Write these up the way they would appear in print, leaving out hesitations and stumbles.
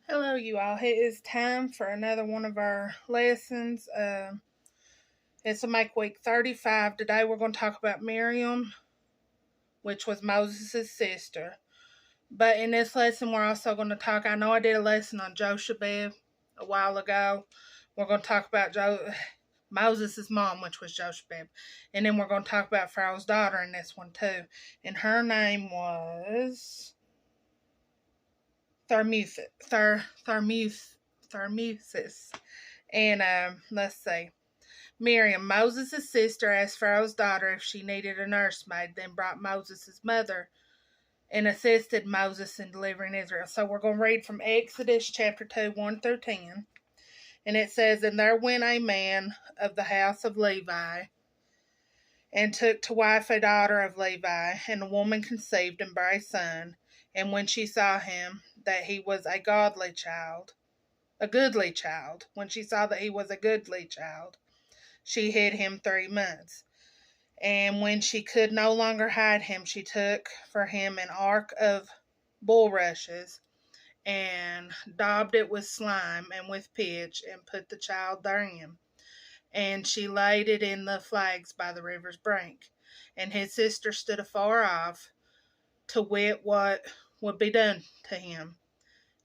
Hello, you all. It is time for another one of our lessons. It's a make week 35. Today we're going to talk about Miriam, which was Moses' sister. But in this lesson, we're also going to talk. I know I did a lesson on Jochebed a while ago. We're going to talk about Moses' mom, which was Jochebed. And then we're going to talk about Pharaoh's daughter in this one, too. And her name was Thermuthis. And let's see. Miriam, Moses' sister, asked Pharaoh's daughter if she needed a nursemaid, then brought Moses' mother and assisted Moses in delivering Israel. So we're going to read from Exodus chapter 2, 1 through 10. And it says, And there went a man of the house of Levi, and took to wife a daughter of Levi, and the woman conceived and bare a son. And when she saw him, that he was a goodly child, when she saw that he was a goodly child, she hid him 3 months. And when she could no longer hide him, she took for him an ark of bulrushes, and daubed it with slime and with pitch, and put the child therein. And she laid it in the flags by the river's brink. And his sister stood afar off, to wit what would be done to him.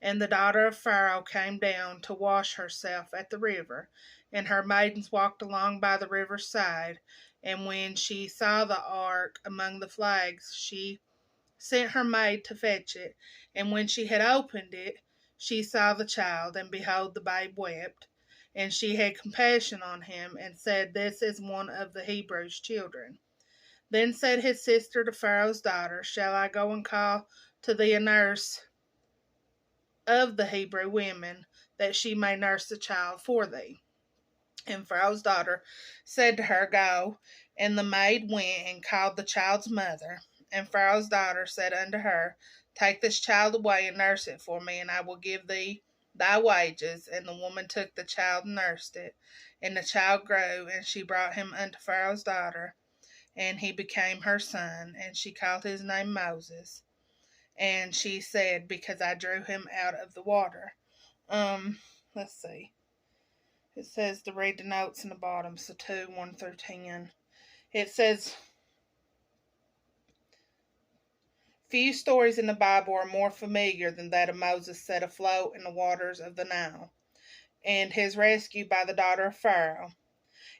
And the daughter of Pharaoh came down to wash herself at the river, and her maidens walked along by the river's side. And when she saw the ark among the flags, she sent her maid to fetch it. And when she had opened it, she saw the child, and behold, the babe wept. And she had compassion on him, and said, This is one of the Hebrews' children. Then said his sister to Pharaoh's daughter, Shall I go and call to thee a nurse of the Hebrew women, that she may nurse the child for thee? And Pharaoh's daughter said to her, Go. And the maid went and called the child's mother. And Pharaoh's daughter said unto her, Take this child away and nurse it for me, and I will give thee thy wages. And the woman took the child and nursed it. And the child grew, and she brought him unto Pharaoh's daughter, and he became her son. And she called his name Moses. And she said, Because I drew him out of the water. Let's see. It says to read the notes in the bottom, so 2, 1 through 10. It says, Few stories in the Bible are more familiar than that of Moses set afloat in the waters of the Nile, and his rescue by the daughter of Pharaoh.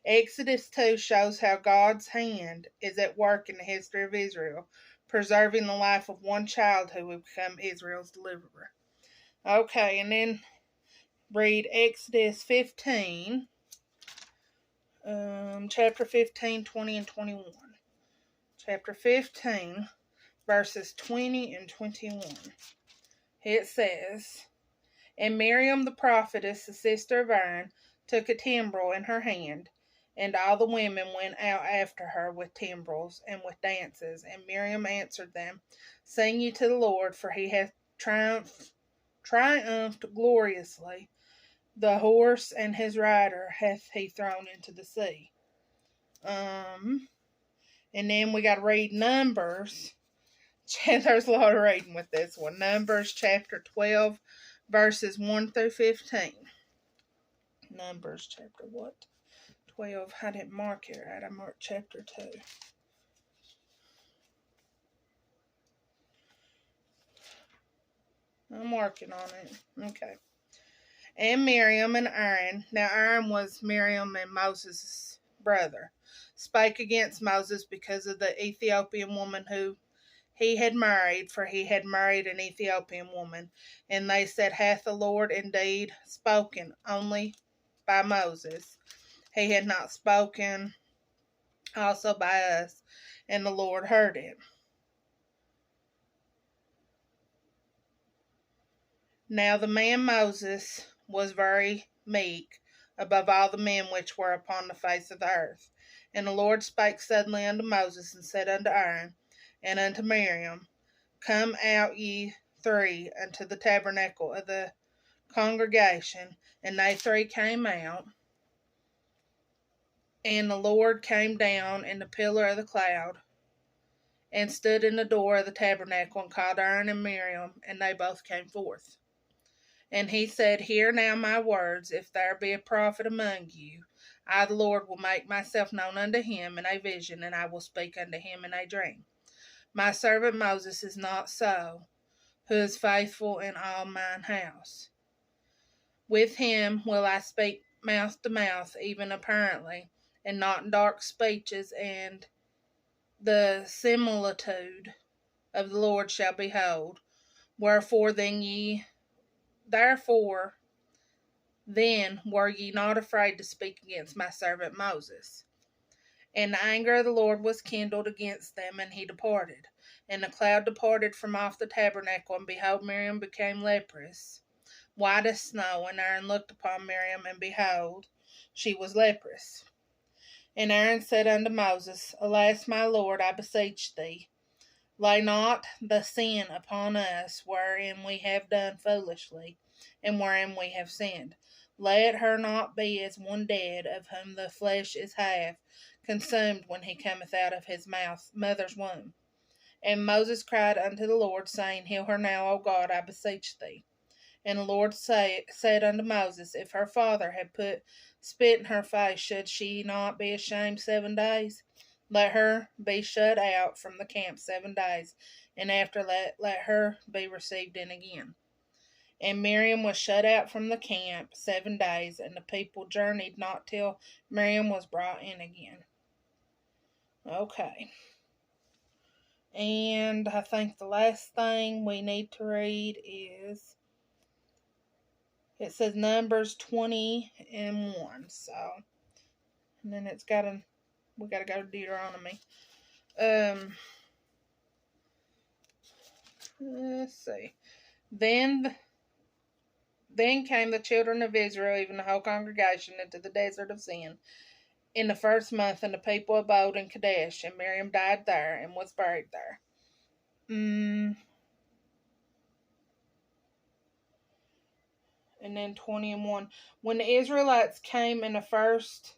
Exodus 2 shows how God's hand is at work in the history of Israel, preserving the life of one child who would become Israel's deliverer. Okay, and then read Exodus 15, chapter 15, 20, and 21. Chapter 15, verses 20 and 21. It says, And Miriam the prophetess, the sister of Aaron, took a timbrel in her hand, and all the women went out after her with timbrels and with dances. And Miriam answered them, Sing ye to the Lord, for he hath triumphed gloriously. The horse and his rider hath he thrown into the sea. And then we got to read Numbers. There's a lot of reading with this one. Numbers chapter 12, verses 1 through 15. Numbers chapter what? 12. I didn't mark it right. I marked chapter 2. I'm working on it. Okay. And Miriam and Aaron. Now Aaron was Miriam and Moses' brother. Spake against Moses because of the Ethiopian woman who he had married, for he had married an Ethiopian woman. And they said, Hath the Lord indeed spoken only by Moses? He had not spoken also by us. And the Lord heard it. Now the man Moses was very meek above all the men which were upon the face of the earth. And the Lord spake suddenly unto Moses, and said unto Aaron and unto Miriam, Come out ye three unto the tabernacle of the congregation. And they three came out. And the Lord came down in the pillar of the cloud, and stood in the door of the tabernacle, and called Aaron and Miriam, and they both came forth. And he said, Hear now my words. If there be a prophet among you, I, the Lord, will make myself known unto him in a vision, and I will speak unto him in a dream. My servant Moses is not so, who is faithful in all mine house. With him will I speak mouth to mouth, even apparently, and not in dark speeches, and the similitude of the Lord shall behold. Therefore then were ye not afraid to speak against my servant Moses. And the anger of the Lord was kindled against them, and he departed. And the cloud departed from off the tabernacle, and behold, Miriam became leprous, white as snow. And Aaron looked upon Miriam, and behold, she was leprous. And Aaron said unto Moses, Alas, my Lord, I beseech thee, lay not the sin upon us wherein we have done foolishly, and wherein we have sinned. Let her not be as one dead, of whom the flesh is half consumed when he cometh out of his mother's womb. And Moses cried unto the Lord, saying, Heal her now, O God, I beseech thee. And the Lord said unto Moses, If her father had put spit in her face, should she not be ashamed 7 days? Let her be shut out from the camp 7 days, and after let her be received in again. And Miriam was shut out from the camp 7 days, and the people journeyed not till Miriam was brought in again. Okay. And I think the last thing we need to read is, it says Numbers 20:1. So, and then we got to go to Deuteronomy. Let's see. Then came the children of Israel, even the whole congregation, into the desert of Sin in the first month, and the people abode in Kadesh, and Miriam died there and was buried there. And then 20:1. When the Israelites came in the first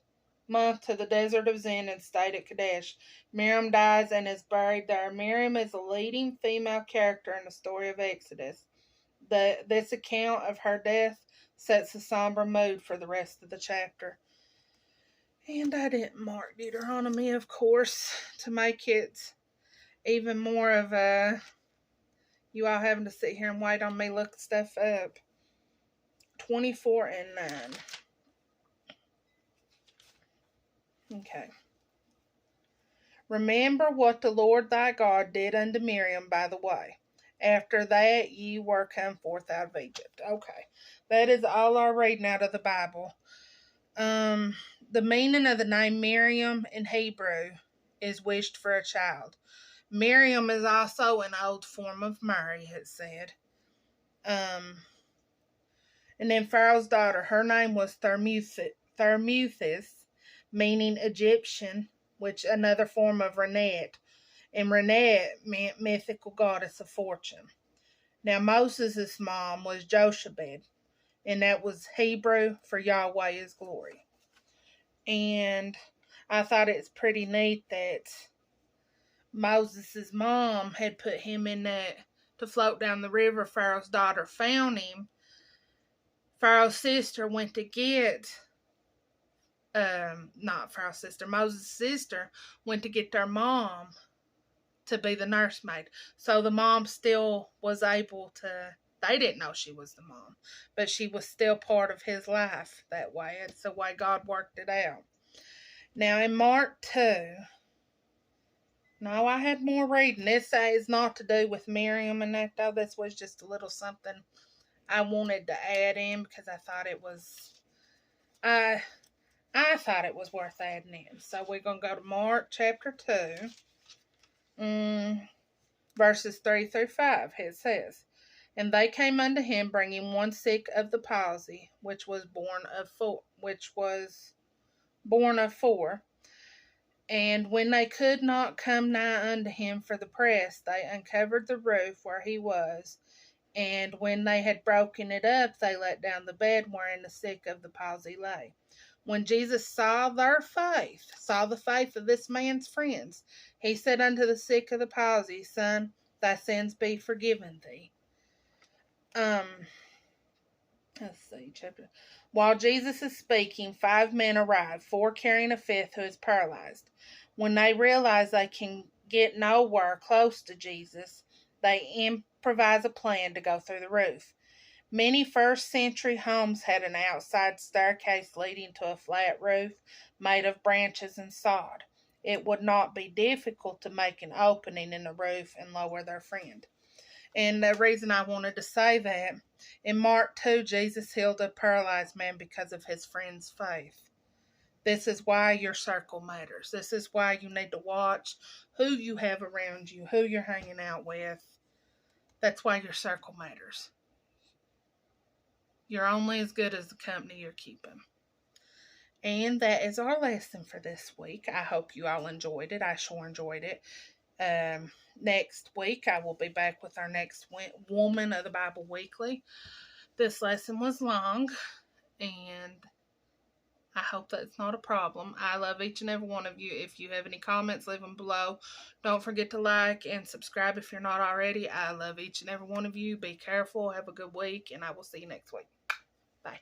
month to the desert of Zin and stayed at Kadesh, Miriam dies and is buried there. Miriam is a leading female character in the story of Exodus. This account of her death sets a somber mood for the rest of the chapter. And I didn't mark Deuteronomy, of course, to make it even more of you all having to sit here and wait on me look stuff up. 24:9. Okay. Remember what the Lord thy God did unto Miriam by the way. After that ye were come forth out of Egypt. Okay. That is all our reading out of the Bible. The meaning of the name Miriam in Hebrew is wished for a child. Miriam is also an old form of Mary, it said. And then Pharaoh's daughter, her name was Thermuthis, meaning Egyptian, which another form of Renette. And Renette meant mythical goddess of fortune. Now Moses' mom was Jochebed, and that was Hebrew for Yahweh is glory. And I thought it's pretty neat that Moses' mom had put him in that to float down the river. Pharaoh's daughter found him. Pharaoh's sister went to get Moses' sister went to get their mom to be the nursemaid. So the mom still was able to, they didn't know she was the mom, but she was still part of his life that way. It's the way God worked it out. Now in Mark 2, no, I had more reading. This is not to do with Miriam and that, though. This was just a little something I wanted to add in because I thought it was, I thought it was worth adding in. So we're going to go to Mark chapter 2, verses 3-5. It says, And they came unto him, bringing one sick of the palsy, which was born of 4. And when they could not come nigh unto him for the press, they uncovered the roof where he was. And when they had broken it up, they let down the bed wherein the sick of the palsy lay. When Jesus saw the faith of this man's friends, he said unto the sick of the palsy, Son, thy sins be forgiven thee. Let's see, chapter. While Jesus is speaking, 5 men arrive, 4 carrying a fifth who is paralyzed. When they realize they can get nowhere close to Jesus, they improvise a plan to go through the roof. Many first century homes had an outside staircase leading to a flat roof made of branches and sod. It would not be difficult to make an opening in the roof and lower their friend. And the reason I wanted to say that, in Mark 2, Jesus healed a paralyzed man because of his friend's faith. This is why your circle matters. This is why you need to watch who you have around you, who you're hanging out with. That's why your circle matters. You're only as good as the company you're keeping. And that is our lesson for this week. I hope you all enjoyed it. I sure enjoyed it. Next week, I will be back with our next Woman of the Bible Weekly. This lesson was long, and I hope that's not a problem. I love each and every one of you. If you have any comments, leave them below. Don't forget to like and subscribe if you're not already. I love each and every one of you. Be careful. Have a good week, and I will see you next week. Bye.